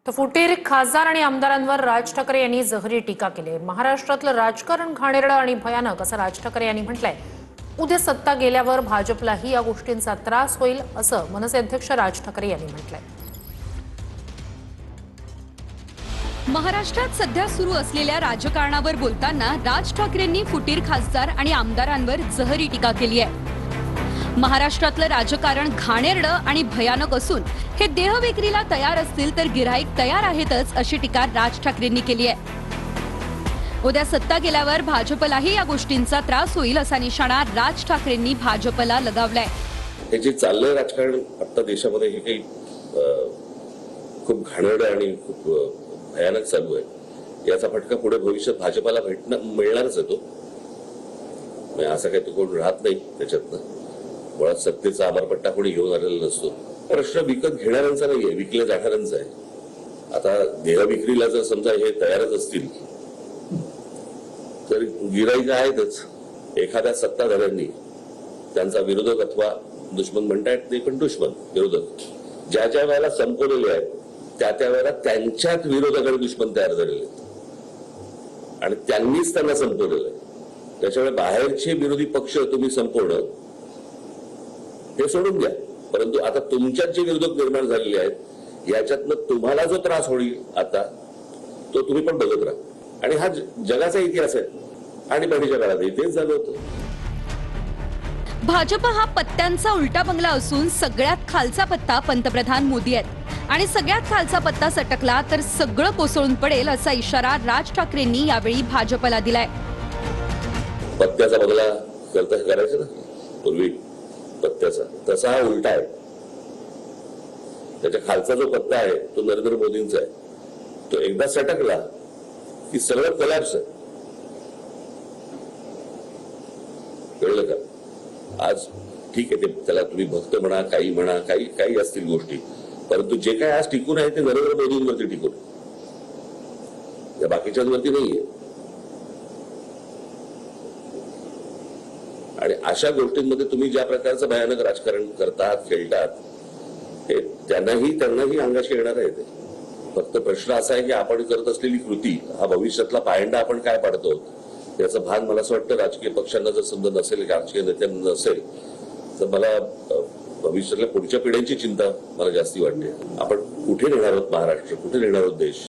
तर फुटीर खासदार आणि आमदारांवर राज ठाकरे यांनी जहरी टीका केली आहे। महाराष्ट्रातलं राजकारण घाणेरडं आणि भयानक असं राज ठाकरे यांनी म्हटलंय। उद्या सत्ता गेल्यावर भाजपलाही या गोष्टींचा त्रास होईल असं मनसे अध्यक्ष राज ठाकरे यांनी म्हटलंय। महाराष्ट्रात सध्या सुरू असलेल्या राजकारणावर बोलताना राज ठाकरेंनी फुटीर खासदार आणि आमदारांवर जहरी टीका केली आहे। महाराष्ट्रातलं राजकारण घाणेरडं आणि भयानक असून हे देह विक्रीला तयार असतील तर गिऱ्हाईक तयार आहेतच अशी टीका राज ठाकरेंनी केली आहे। उद्या सत्ता गेल्यावर भाजपलाही या गोष्टींचा त्रास होईल असा निशाणा राज ठाकरेंनी भाजपला लगावलाय। हे जे चाललंय राजकारण आता देशामध्ये हे काही खूप घाणेरडं आणि खूप भयानक चालू आहे। याचा फटका पुढे भविष्यात भाजपला मिळणारच आहे। तो असं काही तो कोण राहत नाही त्याच्यातनं। मुळात सत्तेचा आभारपट्टा कोणी घेऊन आलेला नसतो। प्रश्न विकत घेणाऱ्यांचा नाहीये, विकल्या जाणाऱ्यांचा आहे। आता देह विक्रीला जर समजा हे तयारच असतील तर गिऱ्हाईक आहेतच। एखाद्या सत्ताधाऱ्यांनी त्यांचा विरोधक अथवा दुश्मन म्हणतायत ते पण दुश्मन विरोधक ज्या ज्या वेळेला संपवलेले आहेत त्या वेळेला त्यांच्यात विरोधक आणि दुश्मन तयार झालेले आहेत आणि त्यांनीच त्यांना संपवलेलं आहे। त्याच्यामुळे बाहेरचे विरोधी पक्ष तुम्ही संपवणं हे सोडून द्या, परंतु आता तुमच्यात जे विरोधक निर्माण झालेले आहेत याच्यातनं तुम्हाला जो त्रास होईल आता तो तुम्ही पण बघत राहा। आणि हा जगाचा इतिहास आहे आणि पहिल्या काळात तेच झालं होतं। भाजप हा पत्त्यांचा उलटा बंगला असून सगळ्यात खालचा पत्ता पंतप्रधान मोदी आहेत आणि सगळ्यात खालचा पत्ता सटकला तर सगळं कोसळून पडेल असा इशारा राज ठाकरेंनी यावेळी भाजपला दिलाय। पत्त्याचा बदला करायचा ना पूर्वी पत्त्याचा, तसा हा उलटा आहे। त्याच्या खालचा जो पत्ता आहे तो नरेंद्र मोदींचा आहे। तो एकदा सटकला की सगळं कलॅप्स आहे। कळलं का? आज ठीक आहे, ते त्याला तुम्ही भक्त म्हणा, काही असतील गोष्टी, परंतु जे काय आज टिकून आहे ते नरेंद्र मोदींवरती टिकून, या बाकीच्यांवरती नाहीये। आणि अशा गोष्टींमध्ये तुम्ही ज्या प्रकारचं भयानक राजकारण करतात, खेळतात, हे त्यांनाही अंगाशी येणार आहे। ते फक्त प्रश्न असा आहे की आपण करत असलेली कृती हा भविष्यातला पायंडा आपण काय पाडतो याचं भान मला असं वाटतं राजकीय पक्षांना जर समजा नसेल, राजकीय नेत्यांना नसेल तर मला भविष्यातल्या पुढच्या पिढ्यांची चिंता मला जास्ती वाटते। आपण कुठे नेणार आहोत महाराष्ट्र, कुठे नेणार आहोत देश